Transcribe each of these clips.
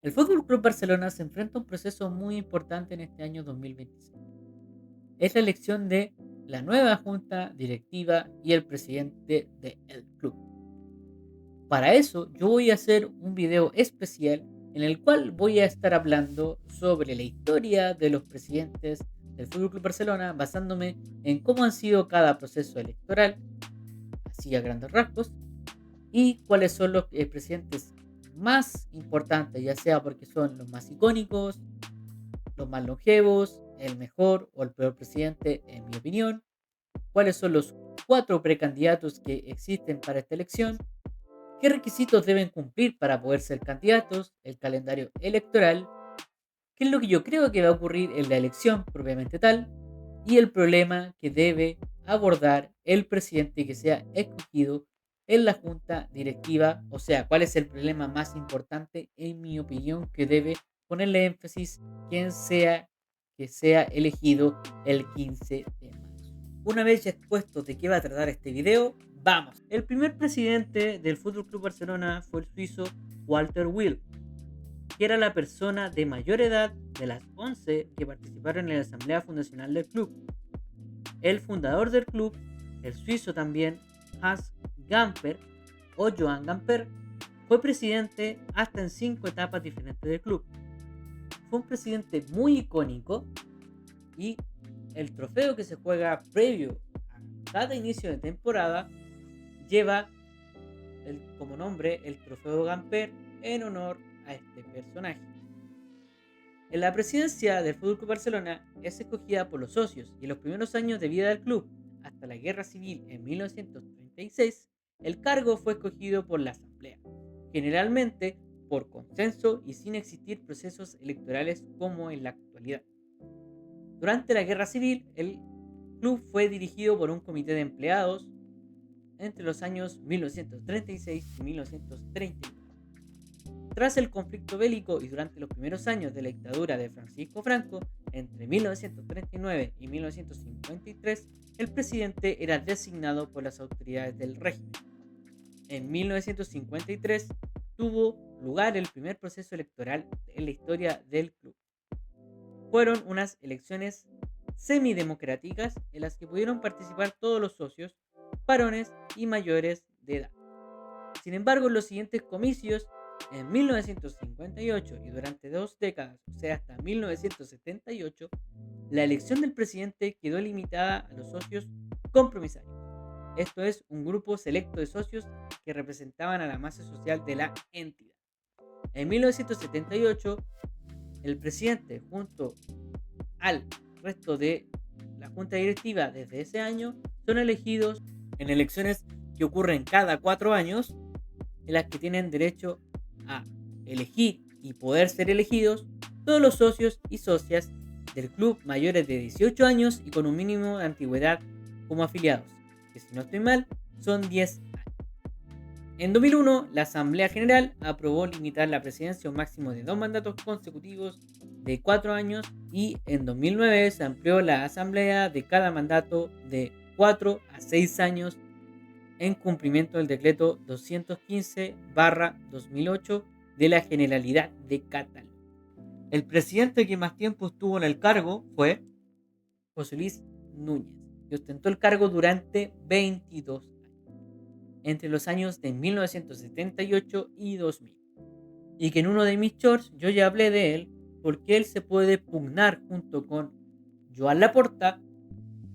El Fútbol Club Barcelona se enfrenta a un proceso muy importante en este año 2026. Es la elección de la nueva junta directiva y el presidente del club. Para eso, yo voy a hacer un video especial en el cual voy a estar hablando sobre la historia de los presidentes del Fútbol Club Barcelona, basándome en cómo han sido cada proceso electoral, así a grandes rasgos, y cuáles son los presidentes más importantes, ya sea porque son los más icónicos, los más longevos, el mejor o el peor presidente, en mi opinión, cuáles son los cuatro precandidatos que existen para esta elección, qué requisitos deben cumplir para poder ser candidatos, el calendario electoral, qué es lo que yo creo que va a ocurrir en la elección propiamente tal, y el problema que debe abordar el presidente que sea escogido en la junta directiva, o sea, cuál es el problema más importante, en mi opinión, que debe ponerle énfasis quien sea que sea elegido el 15 de marzo. Una vez ya expuesto de qué va a tratar este video, vamos. El primer presidente del Fútbol Club Barcelona fue el suizo Walter Will, que era la persona de mayor edad de las 11 que participaron en la asamblea fundacional del club. El fundador del club, el suizo también, Hans Gamper o Joan Gamper, fue presidente hasta en 5 etapas diferentes del club. Fue un presidente muy icónico y el trofeo que se juega previo a cada inicio de temporada lleva como nombre el trofeo Gamper en honor a este personaje. En la presidencia del Fútbol Club Barcelona es escogida por los socios y en los primeros años de vida del club, hasta la Guerra Civil en 1936, el cargo fue escogido por la Asamblea, generalmente por consenso y sin existir procesos electorales como en la actualidad. Durante la Guerra Civil, el club fue dirigido por un comité de empleados entre los años 1936 y 1939. Tras el conflicto bélico y durante los primeros años de la dictadura de Francisco Franco, entre 1939 y 1953, el presidente era designado por las autoridades del régimen. En 1953 tuvo lugar el primer proceso electoral en la historia del club. Fueron unas elecciones semidemocráticas en las que pudieron participar todos los socios, varones y mayores de edad. Sin embargo, en los siguientes comicios, en 1958 y durante 2 décadas, o sea, hasta 1978, la elección del presidente quedó limitada a los socios compromisarios. Esto es, un grupo selecto de socios que representaban a la masa social de la entidad. En 1978, el presidente, junto al resto de la junta directiva desde ese año, son elegidos en elecciones que ocurren cada 4 años, en las que tienen derecho a elegir y poder ser elegidos todos los socios y socias del club mayores de 18 años y con un mínimo de antigüedad como afiliados, que si no estoy mal son 10 años. En 2001, la Asamblea General aprobó limitar la presidencia a un máximo de 2 mandatos consecutivos de 4 años y en 2009 se amplió la Asamblea de cada mandato de 4 a 6 años en cumplimiento del decreto 215/2008 de la Generalidad de Cataluña. El presidente que más tiempo estuvo en el cargo fue José Luis Núñez, que ostentó el cargo durante 22 años, entre los años de 1978 y 2000. Y que en uno de mis shorts yo ya hablé de él, porque él se puede pugnar junto con Joan Laporta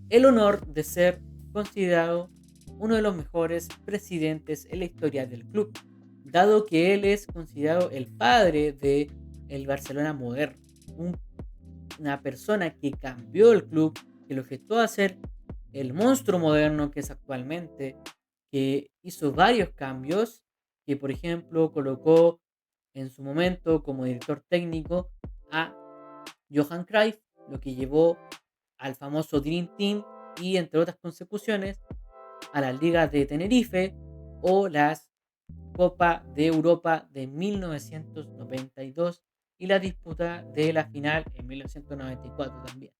el honor de ser considerado uno de los mejores presidentes en la historia del club, dado que él es considerado el padre de el Barcelona moderno, una persona que cambió el club, que lo gestó a ser el monstruo moderno que es actualmente, que hizo varios cambios, que por ejemplo colocó en su momento como director técnico a Johan Cruyff, lo que llevó al famoso Dream Team y entre otras consecuciones a las ligas de Tenerife o las Copa de Europa de 1992 y la disputa de la final en 1994 también.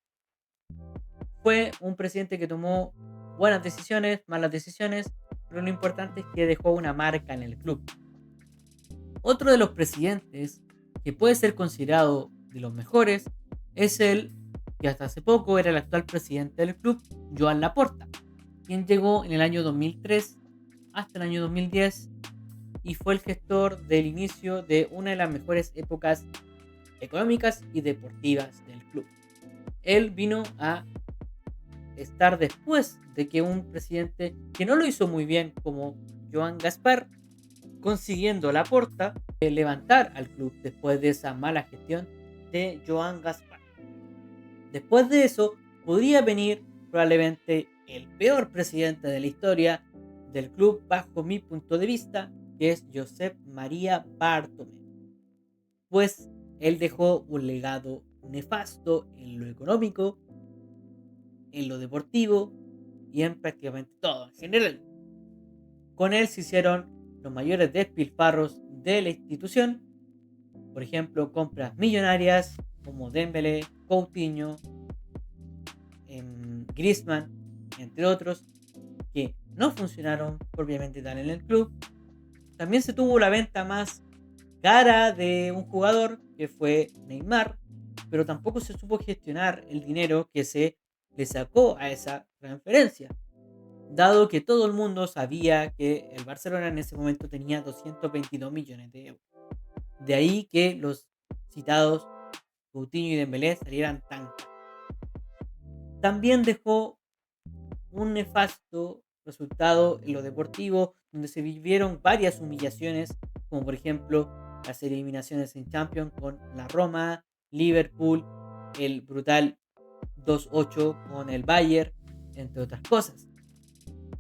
Fue un presidente que tomó buenas decisiones, malas decisiones, pero lo importante es que dejó una marca en el club. Otro de los presidentes que puede ser considerado de los mejores es el que hasta hace poco era el actual presidente del club, Joan Laporta, quien llegó en el año 2003 hasta el año 2010 y fue el gestor del inicio de una de las mejores épocas económicas y deportivas del club. Él vino a estar después de que un presidente que no lo hizo muy bien como Joan Gaspar, consiguiendo Laporta levantar al club después de esa mala gestión de Joan Gaspar. Después de eso, podría venir probablemente el peor presidente de la historia del club bajo mi punto de vista, que es Josep María Bartomeu. Pues él dejó un legado nefasto en lo económico, en lo deportivo y en prácticamente todo en general. Con él se hicieron los mayores despilfarros de la institución, por ejemplo, compras millonarias como Dembélé, Coutinho, Griezmann, entre otros, que no funcionaron propiamente tal en el club. También se tuvo la venta más cara de un jugador, que fue Neymar, pero tampoco se supo gestionar el dinero que se le sacó a esa transferencia, dado que todo el mundo sabía que el Barcelona en ese momento tenía 222 millones de euros. De ahí que los citados Coutinho y Dembélé salieran tan caros. También dejó un nefasto resultado en lo deportivo, donde se vivieron varias humillaciones, como por ejemplo las eliminaciones en Champions con la Roma, Liverpool, el brutal 2-8 con el Bayern, entre otras cosas.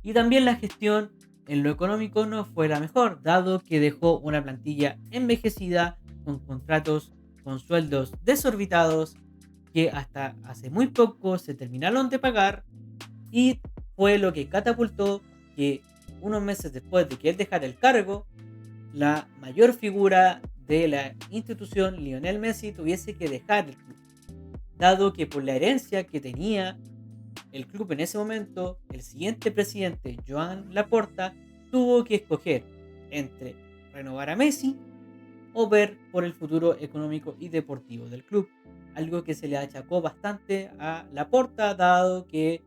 Y también la gestión en lo económico no fue la mejor, dado que dejó una plantilla envejecida con contratos con sueldos desorbitados que hasta hace muy poco se terminaron de pagar, y fue lo que catapultó que unos meses después de que él dejara el cargo, la mayor figura de la institución, Lionel Messi, tuviese que dejar el club, dado que por la herencia que tenía el club en ese momento, el siguiente presidente, Joan Laporta, tuvo que escoger entre renovar a Messi o ver por el futuro económico y deportivo del club, algo que se le achacó bastante a Laporta, dado que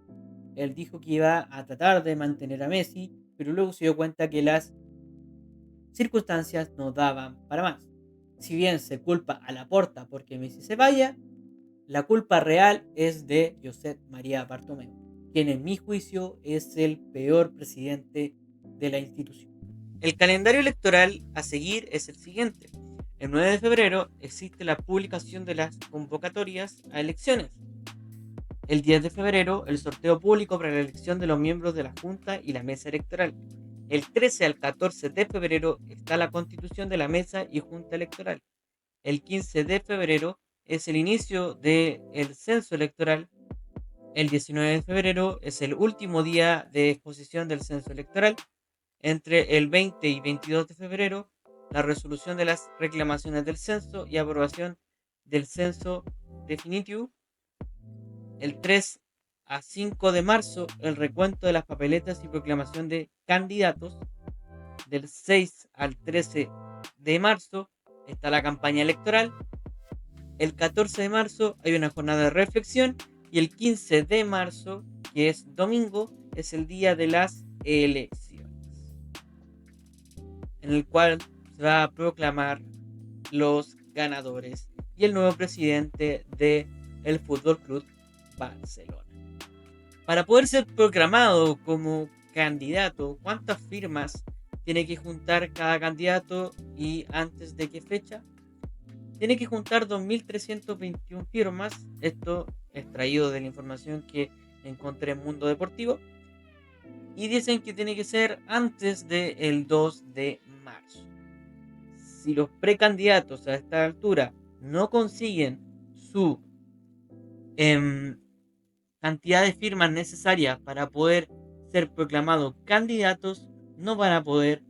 él dijo que iba a tratar de mantener a Messi, pero luego se dio cuenta que las circunstancias no daban para más. Si bien se culpa a Laporta porque Messi se vaya, la culpa real es de Josep María Bartomeu, quien en mi juicio es el peor presidente de la institución. El calendario electoral a seguir es el siguiente. El 9 de febrero existe la publicación de las convocatorias a elecciones. El 10 de febrero, el sorteo público para la elección de los miembros de la Junta y la Mesa Electoral. El 13 al 14 de febrero está la constitución de la Mesa y Junta Electoral. El 15 de febrero es el inicio del censo electoral. El 19 de febrero es el último día de exposición del censo electoral. Entre el 20 y 22 de febrero, la resolución de las reclamaciones del censo y aprobación del censo definitivo. El 3 a 5 de marzo, el recuento de las papeletas y proclamación de candidatos. Del 6 al 13 de marzo está la campaña electoral. El 14 de marzo hay una jornada de reflexión y el 15 de marzo, que es domingo, es el día de las elecciones, en el cual se va a proclamar los ganadores y el nuevo presidente del Fútbol Club Barcelona. Para poder ser proclamado como candidato, ¿cuántas firmas tiene que juntar cada candidato y antes de qué fecha? Tiene que juntar 2.321 firmas. Esto extraído de la información que encontré en Mundo Deportivo. Y dicen que tiene que ser antes del 2 de marzo. Si los precandidatos a esta altura no consiguen su cantidad de firmas necesarias para poder ser proclamados candidatos, no van a poder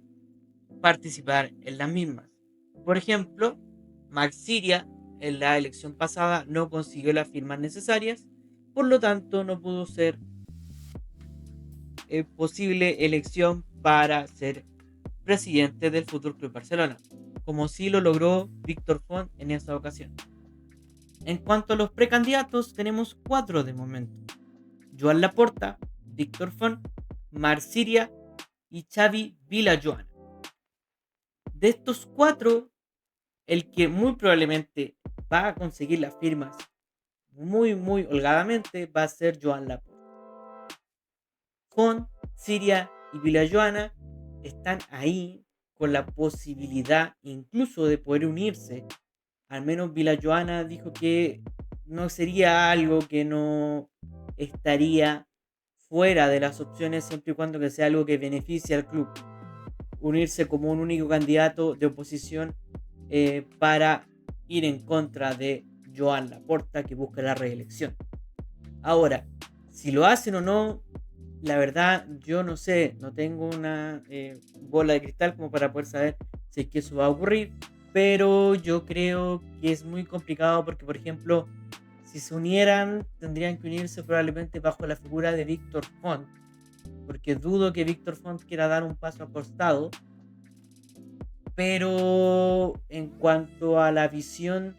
participar en las mismas. Por ejemplo, Max Siria en la elección pasada no consiguió las firmas necesarias, por lo tanto no pudo ser posible elección para ser presidente del Fútbol Club Barcelona. como sí lo logró Víctor Font en esa ocasión. En cuanto a los precandidatos, tenemos 4 de momento: Joan Laporta, Víctor Font, Marsiria y Xavi Villajoana. De estos 4, el que muy probablemente va a conseguir las firmas muy holgadamente va a ser Joan Laporta. Font, Siria y Villajoana están ahí con la posibilidad incluso de poder unirse. Al menos Villajoana dijo que no sería algo que no estaría fuera de las opciones siempre y cuando que sea algo que beneficie al club. Unirse como un único candidato de oposición para ir en contra de Joan Laporta, que busca la reelección. Ahora, si lo hacen o no, la verdad yo no sé, no tengo una bola de cristal como para poder saber si es que eso va a ocurrir, pero yo creo que es muy complicado porque, por ejemplo, si se unieran, tendrían que unirse probablemente bajo la figura de Víctor Font, porque dudo que Víctor Font quiera dar un paso al costado. Pero en cuanto a la visión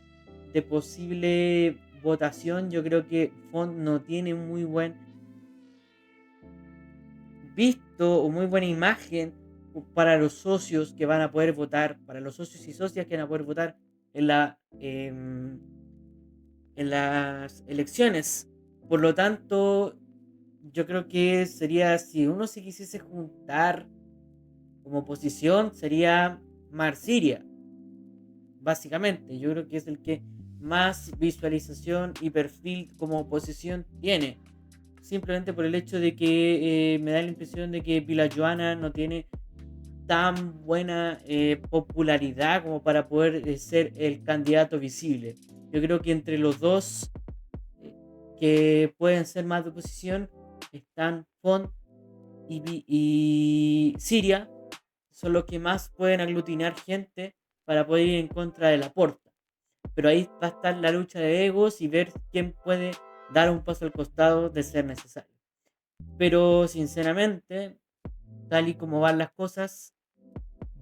de posible votación, yo creo que Font no tiene muy buen visto o muy buena imagen para los socios que van a poder votar, para los socios y socias que van a poder votar en, en las elecciones. Por lo tanto, yo creo que sería, si uno se quisiese juntar como oposición, sería Marsiria, básicamente. Yo creo que es el que más visualización y perfil como oposición tiene. Simplemente por el hecho de que me da la impresión de que Villajoana no tiene tan buena popularidad como para poder ser el candidato visible. Yo creo que entre los dos eh, que pueden ser más de oposición están Font y Siria, son los que más pueden aglutinar gente para poder ir en contra de Laporta. Pero ahí va a estar la lucha de egos y ver quién puede dar un paso al costado de ser necesario. Pero sinceramente, tal y como van las cosas,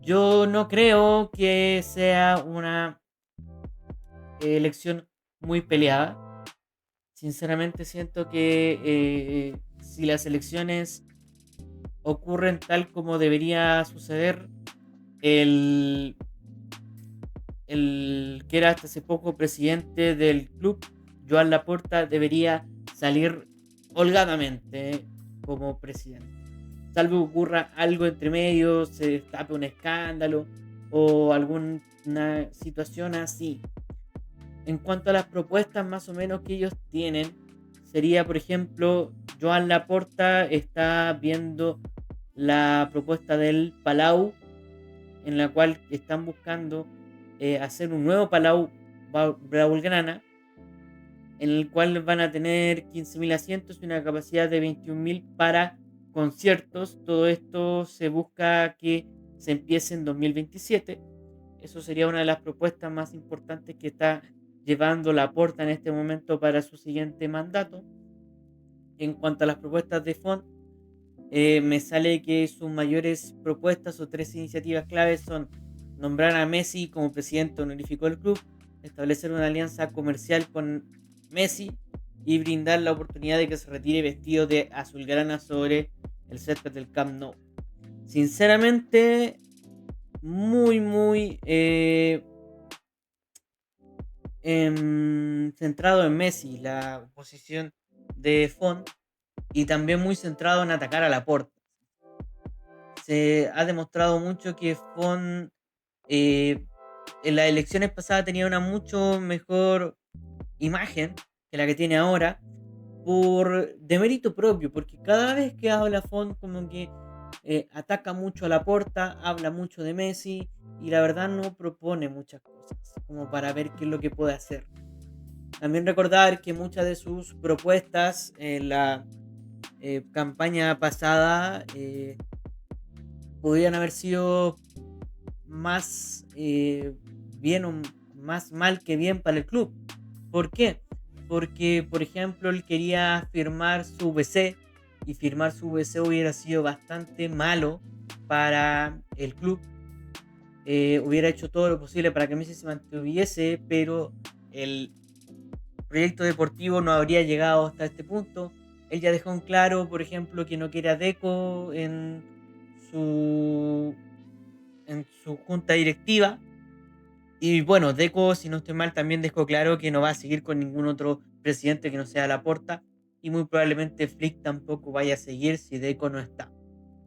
yo no creo que sea una elección muy peleada. Sinceramente siento que si las elecciones ocurren tal como debería suceder, el el que era hasta hace poco presidente del club, Joan Laporta, debería salir holgadamente como presidente. Salvo que ocurra algo entre medio, se destape un escándalo o alguna situación así. En cuanto a las propuestas más o menos que ellos tienen, sería, por ejemplo, Joan Laporta está viendo la propuesta del Palau, en la cual están buscando hacer un nuevo Palau Blaugrana, en el cual van a tener 15.000 asientos y una capacidad de 21.000 para conciertos. Todo esto se busca que se empiece en 2027. Eso sería una de las propuestas más importantes que está llevando Laporta en este momento para su siguiente mandato. En cuanto a las propuestas de Font, me sale que sus mayores propuestas o 3 iniciativas claves son nombrar a Messi como presidente honorífico del club, establecer una alianza comercial con Messi y brindar la oportunidad de que se retire vestido de azulgrana sobre el césped del Camp Nou. Sinceramente, muy centrado en Messi, la posición de Font, y también muy centrado en atacar a Laporta. Se ha demostrado mucho que Font en las elecciones pasadas tenía una mucho mejor imagen que la que tiene ahora por de mérito propio, porque cada vez que habla Font como que ataca mucho a Laporta, habla mucho de Messi y la verdad no propone muchas cosas como para ver qué es lo que puede hacer. También recordar que muchas de sus propuestas en la campaña pasada podrían haber sido más bien o más mal que bien para el club. ¿Por qué? Porque, por ejemplo, él quería firmar su VC y firmar su VC hubiera sido bastante malo para el club, hubiera hecho todo lo posible para que Messi se mantuviese, pero el proyecto deportivo no habría llegado hasta este punto. Él ya dejó en claro, por ejemplo, que no quiere a Deco su, en su junta directiva. Y bueno, Deco, si no estoy mal, también dejó claro que no va a seguir con ningún otro presidente que no sea Laporta. Y muy probablemente Flick tampoco vaya a seguir si Deco no está.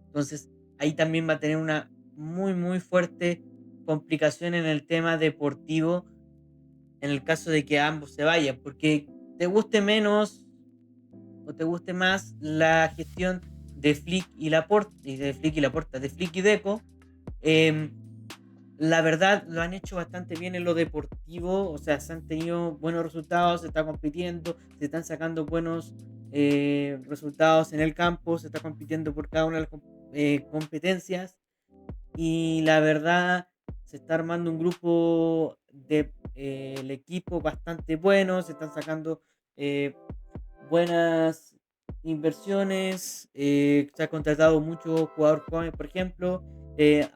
Entonces, ahí también va a tener una muy, muy fuerte complicación en el tema deportivo en el caso de que ambos se vayan. Porque te guste menos o te guste más la gestión de Flick y Laporta, de Flick y Deco, eh, la verdad lo han hecho bastante bien en lo deportivo, o sea, se han tenido buenos resultados, se está compitiendo, se están sacando buenos resultados en el campo, se está compitiendo por cada una de las competencias y la verdad se está armando un grupo de el equipo bastante bueno, se están sacando eh, buenas inversiones, se ha contratado mucho jugador joven, por ejemplo.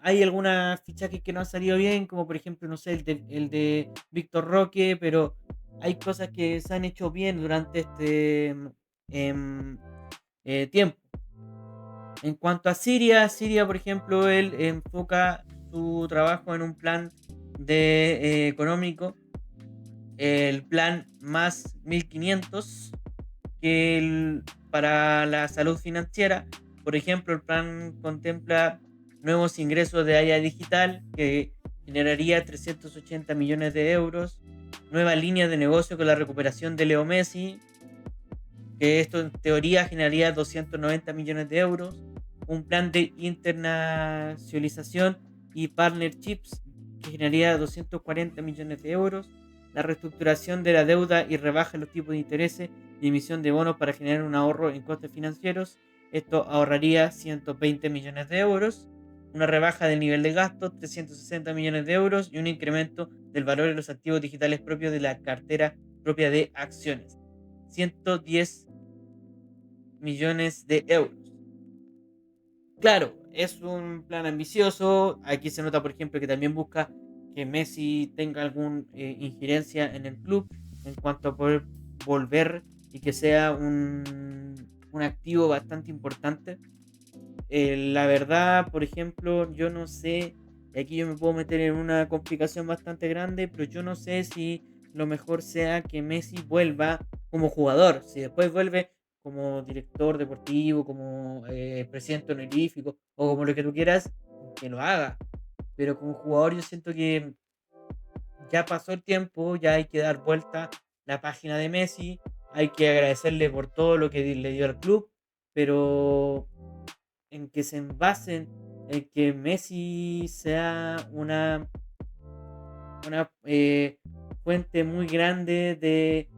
Hay algunas fichajes que no han salido bien, como por ejemplo, no sé, el de Víctor Roque, pero hay cosas que se han hecho bien durante este em, tiempo. En cuanto a Siria, por ejemplo, él enfoca su trabajo en un plan económico, el plan más 1500 que para la salud financiera. Por ejemplo, el plan contempla nuevos ingresos de área digital que generaría 380 millones de euros, nueva línea de negocio con la recuperación de Leo Messi, que esto en teoría generaría 290 millones de euros, un plan de internacionalización y partnerships que generaría 240 millones de euros, la reestructuración de la deuda y rebaja los tipos de intereses y emisión de bonos para generar un ahorro en costes financieros. Esto ahorraría 120 millones de euros, una rebaja del nivel de gasto, 360 millones de euros y un incremento del valor de los activos digitales propios de la cartera propia de acciones. 110 millones de euros. Claro, es un plan ambicioso. Aquí se nota, por ejemplo, que también busca que Messi tenga alguna injerencia en el club en cuanto a poder volver y que sea un activo bastante importante. La verdad, por ejemplo, yo no sé, y aquí yo me puedo meter en una complicación bastante grande, pero yo no sé si lo mejor sea que Messi vuelva como jugador, si después vuelve como director deportivo, como presidente honorífico o como lo que tú quieras, que lo haga. Pero como jugador yo siento que ya pasó el tiempo, ya hay que dar vuelta la página de Messi, hay que agradecerle por todo lo que le dio al club, pero en que se envasen en que Messi sea una fuente muy grande de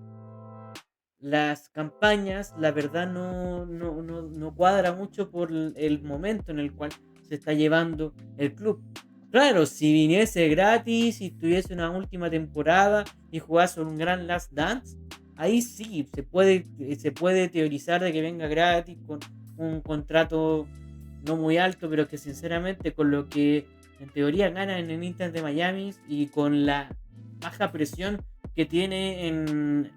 las campañas, la verdad no cuadra mucho por el momento en el cual se está llevando el club. Claro, si viniese gratis, si tuviese una última temporada y jugase un gran Last Dance, ahí sí se puede teorizar de que venga gratis con un contrato no muy alto, pero que sinceramente con lo que en teoría gana en el Inter de Miami y con la baja presión que tiene en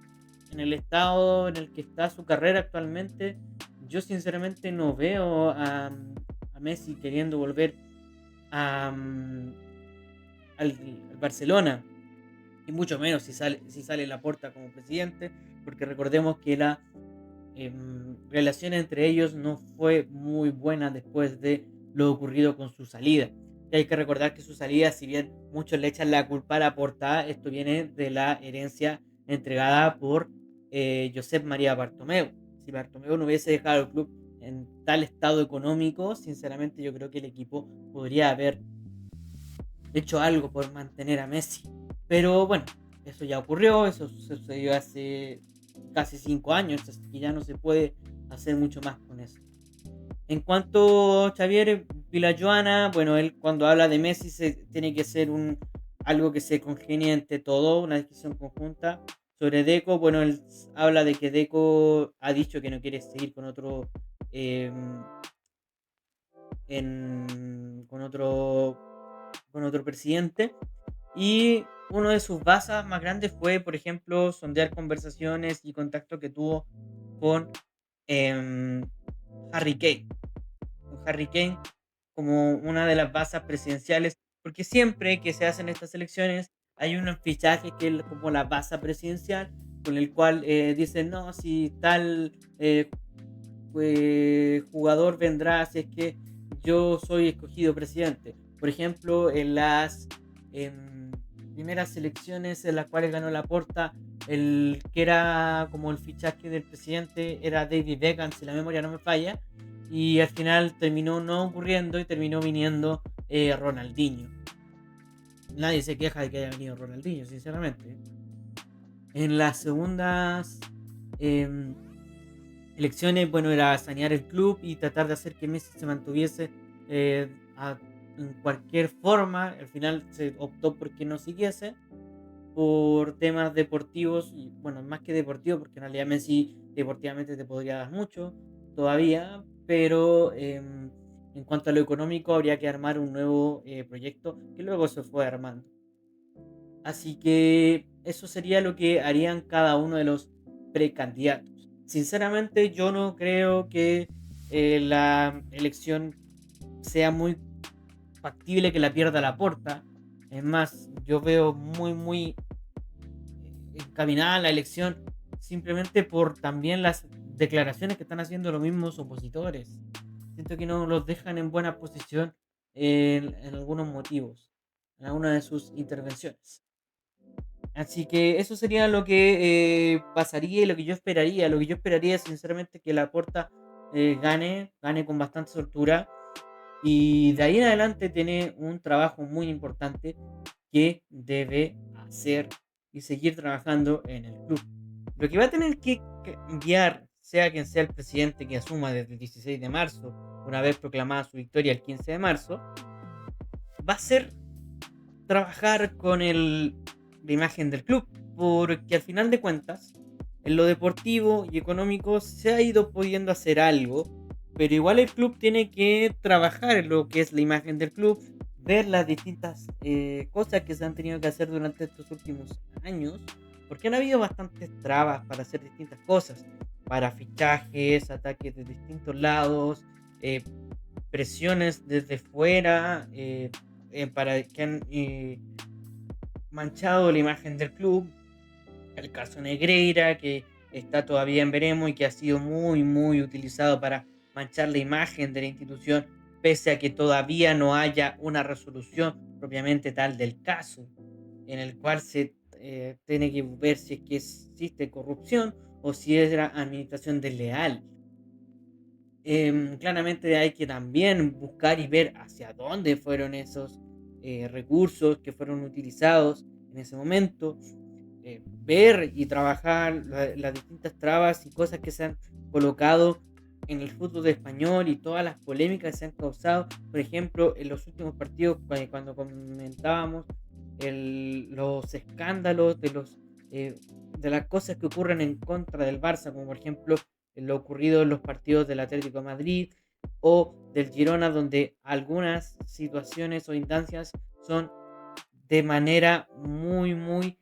el estado en el que está su carrera actualmente, yo sinceramente no veo a Messi queriendo volver a, al Barcelona, y mucho menos si sale Laporta como presidente, porque recordemos que la relación entre ellos no fue muy buena después de lo ocurrido con su salida. Y hay que recordar que su salida, si bien muchos le echan la culpa a Laporta, esto viene de la herencia entregada por Josep María Bartomeu. Si Bartomeu no hubiese dejado el club en tal estado económico, sinceramente yo creo que el equipo podría haber hecho algo por mantener a Messi. Pero bueno, eso ya ocurrió, eso sucedió hace casi 5 años, así que ya no se puede hacer mucho más con eso. En cuanto a Xavier Villajoana, bueno, él cuando habla de Messi tiene que ser algo que se congenie entre todo, una decisión conjunta. Sobre Deco, bueno, él habla de que Deco ha dicho que no quiere seguir con otro eh, con otro con otro presidente. Y uno de sus bases más grandes fue, por ejemplo, sondear conversaciones y contacto que tuvo con em, Harry Kane. Con Harry Kane como una de las bases presidenciales, porque siempre que se hacen estas elecciones hay un fichaje que es como la base presidencial, con el cual dicen, no, si tal jugador vendrá si es que yo soy escogido presidente. Por ejemplo, en las em, primeras elecciones en las cuales ganó Laporta, el que era como el fichaje del presidente era David Beckham, si la memoria no me falla, y al final terminó no ocurriendo y terminó viniendo Ronaldinho. Nadie se queja de que haya venido Ronaldinho, sinceramente. En las segundas em, elecciones, bueno, era sanear el club y tratar de hacer que Messi se mantuviese eh, a- en cualquier forma. Al final se optó por que no siguiese por temas deportivos y bueno, más que deportivo, porque en realidad Messi deportivamente te podría dar mucho todavía, pero en cuanto a lo económico habría que armar un nuevo proyecto que luego se fue armando. Así que eso sería lo que harían cada uno de los precandidatos. Sinceramente, yo no creo que la elección sea muy factible que la pierda la porta. Es más, yo veo muy encaminada la elección simplemente por también las declaraciones que están haciendo los mismos opositores. Siento que no los dejan en buena posición en algunos motivos, en alguna de sus intervenciones. Así que eso sería lo que pasaría y lo que yo esperaría. Lo que yo esperaría es sinceramente que la Porta gane con bastante soltura. Y de ahí en adelante tiene un trabajo muy importante que debe hacer y seguir trabajando en el club. Lo que va a tener que guiar, sea quien sea el presidente que asuma desde el 16 de marzo, una vez proclamada su victoria el 15 de marzo, va a ser trabajar con la imagen del club, porque al final de cuentas, en lo deportivo y económico se ha ido pudiendo hacer algo, pero igual el club tiene que trabajar en lo que es la imagen del club, ver las distintas cosas que se han tenido que hacer durante estos últimos años, porque han habido bastantes trabas para hacer distintas cosas, para fichajes, ataques de distintos lados, eh, presiones desde fuera, para que han manchado la imagen del club. El caso Negreira, que está todavía en veremos y que ha sido muy utilizado para manchar la imagen de la institución, pese a que todavía no haya una resolución propiamente tal del caso, en el cual se tiene que ver si es que existe corrupción o si era administración desleal. Claramente hay que también buscar y ver hacia dónde fueron esos recursos que fueron utilizados en ese momento, ver y trabajar las distintas trabas y cosas que se han colocado en el fútbol español y todas las polémicas que se han causado, por ejemplo, en los últimos partidos, cuando comentábamos los escándalos eh, de las cosas que ocurren en contra del Barça, como por ejemplo lo ocurrido en los partidos del Atlético de Madrid o del Girona, donde algunas situaciones o instancias son de manera muy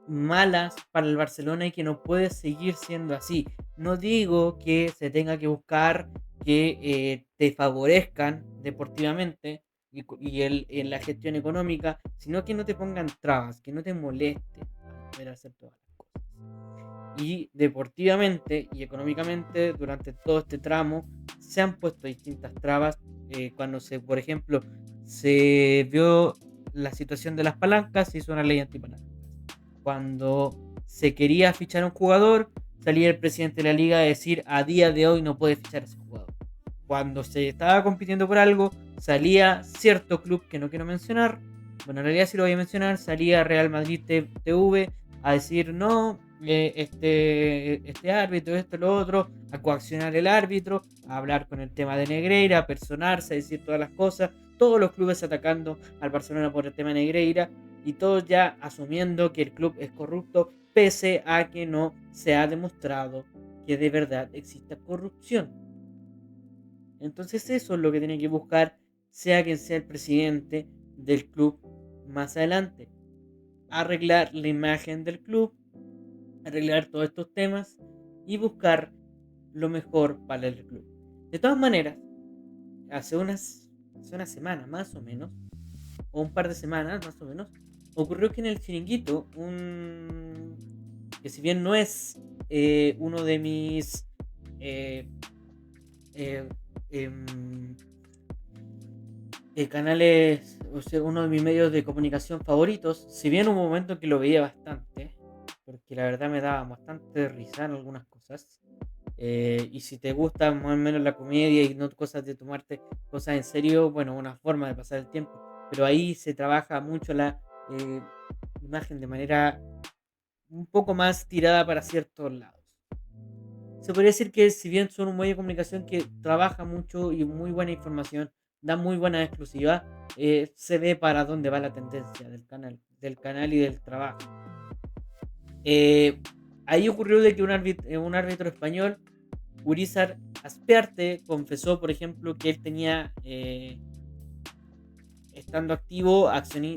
malas para el Barcelona y que no puede seguir siendo así. No digo que se tenga que buscar que te favorezcan deportivamente en la gestión económica, sino que no te pongan trabas, que no te molesten para poder hacer todas las cosas. Y deportivamente y económicamente durante todo este tramo se han puesto distintas trabas cuando por ejemplo, se vio la situación de las palancas, se hizo una ley antipalancas. Cuando se quería fichar a un jugador, salía el presidente de la liga a decir a día de hoy no puede fichar a ese jugador. Cuando se estaba compitiendo por algo, salía cierto club que no quiero mencionar, bueno, en realidad sí lo voy a mencionar, salía Real Madrid TV a decir no, este árbitro, esto, lo otro, a coaccionar el árbitro, a hablar con el tema de Negreira, a personarse, a decir todas las cosas, todos los clubes atacando al Barcelona por el tema de Negreira y todos ya asumiendo que el club es corrupto, pese a que no se ha demostrado que de verdad exista corrupción. Entonces eso es lo que tiene que buscar, sea quien sea el presidente, del club más adelante. Arreglar la imagen del club, arreglar todos estos temas y buscar lo mejor para el club. De todas maneras, hace una semana más o menos, o un par de semanas más o menos, ocurrió que en el Chiringuito, que si bien no es uno de mis eh, eh, em, canales, o sea, uno de mis medios de comunicación favoritos, si bien hubo un momento en que lo veía bastante, porque la verdad me daba bastante risa en algunas cosas, y si te gusta más o menos la comedia y no cosas de tomarte cosas en serio, bueno, una forma de pasar el tiempo, pero ahí se trabaja mucho la eh, imagen de manera un poco más tirada para ciertos lados. Se podría decir que si bien son un medio de comunicación que trabaja mucho y muy buena información, da muy buena exclusiva, se ve para dónde va la tendencia del canal y del trabajo. Eh, Ahí ocurrió de que un árbitro español, Urizar Aspiarte, confesó, por ejemplo, que él tenía, estando activo,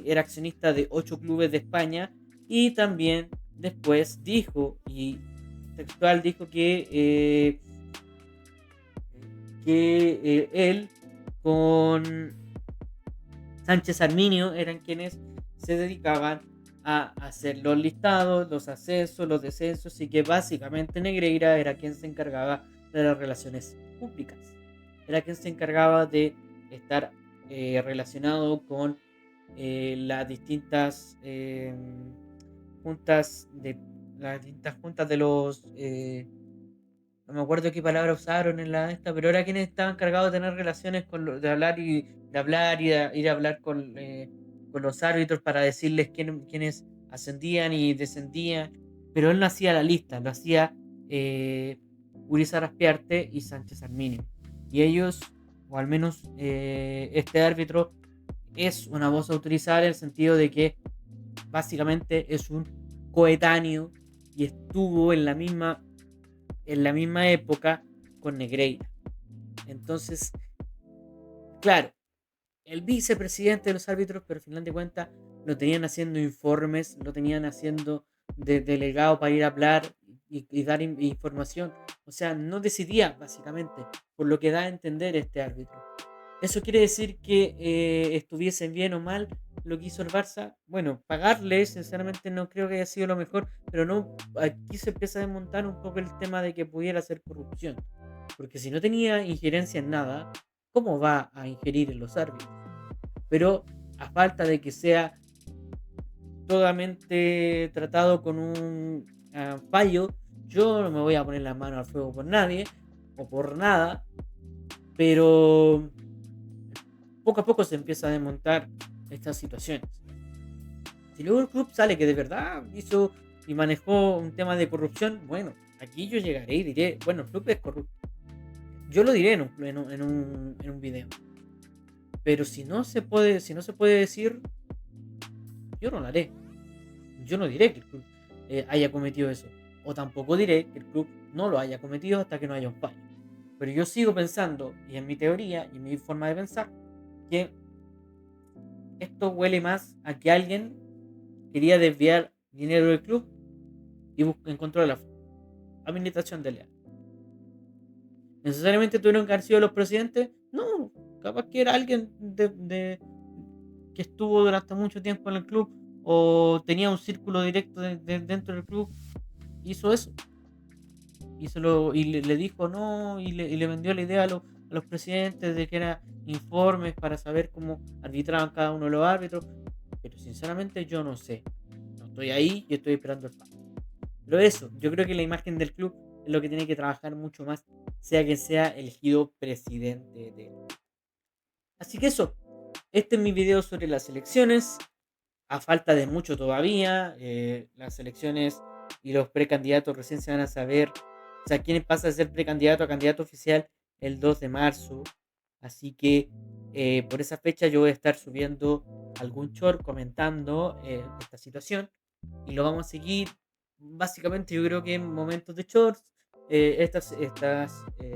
era accionista de 8 clubes de España y también después dijo, y textual dijo que él con Sánchez Arminio eran quienes se dedicaban a hacer los listados, los ascensos, los descensos y que básicamente Negreira era quien se encargaba de las relaciones públicas. Era quien se encargaba de estar relacionado con las distintas juntas de los no me acuerdo qué palabra usaron en la esta, pero era quienes estaban encargados de tener relaciones de hablar y de ir a hablar con los árbitros para decirles quiénes ascendían y descendían. Pero él no hacía la lista, lo hacía Urizar Aspiarte y Sánchez Arminio. Y ellos, o al menos este árbitro, es una voz autorizada en el sentido de que básicamente es un coetáneo y estuvo en la misma época con Negreira. Entonces, claro, el vicepresidente de los árbitros, pero al final de cuentas lo tenían haciendo informes, lo tenían haciendo de delegado para ir a hablar y dar información. O sea, no decidía básicamente, por lo que da a entender este árbitro. ¿Eso quiere decir que estuviesen bien o mal lo que hizo el Barça? Bueno, pagarle, sinceramente no creo que haya sido lo mejor, pero no, aquí se empieza a desmontar un poco el tema de que pudiera ser corrupción. Porque si no tenía injerencia en nada, ¿cómo va a ingerir en los árbitros? Pero a falta de que sea totalmente tratado con un fallo, yo no me voy a poner la mano al fuego por nadie o por nada, pero poco a poco se empieza a desmontar estas situaciones. Si luego el club sale que de verdad hizo y manejó un tema de corrupción, bueno, aquí yo llegaré y diré, bueno, el club es corrupto. Yo lo diré en un video. Pero si no se puede decir, yo no lo haré. Yo no diré que el club haya cometido eso. O tampoco diré que el club no lo haya cometido hasta que no haya un fallo. Pero yo sigo pensando, y en mi teoría y en mi forma de pensar, que esto huele más a que alguien quería desviar dinero del club y encontró la administración de Leal. ¿Necesariamente tuvieron que haber sido los presidentes? No, capaz que era alguien que estuvo durante mucho tiempo en el club o tenía un círculo directo dentro del club, hizo eso. Y le dijo no y le vendió la idea a los presidentes de que era informes para saber cómo arbitraban cada uno de los árbitros. Pero sinceramente yo no sé. No estoy ahí y estoy esperando el fallo. Pero eso, yo creo que la imagen del club es lo que tiene que trabajar mucho más, sea que sea elegido presidente de él. Así que eso, este es mi video sobre las elecciones. A falta de mucho todavía, las elecciones y los precandidatos recién se van a saber. O sea, quién pasa de ser precandidato a candidato oficial el 2 de marzo. Así que por esa fecha yo voy a estar subiendo algún short comentando esta situación. Y lo vamos a seguir. Básicamente yo creo que en momentos de shorts, estas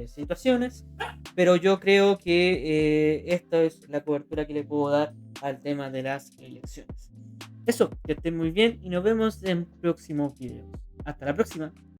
situaciones. Pero yo creo que esta es la cobertura que le puedo dar al tema de las elecciones. Eso, que estén muy bien y nos vemos en próximos videos. Hasta la próxima.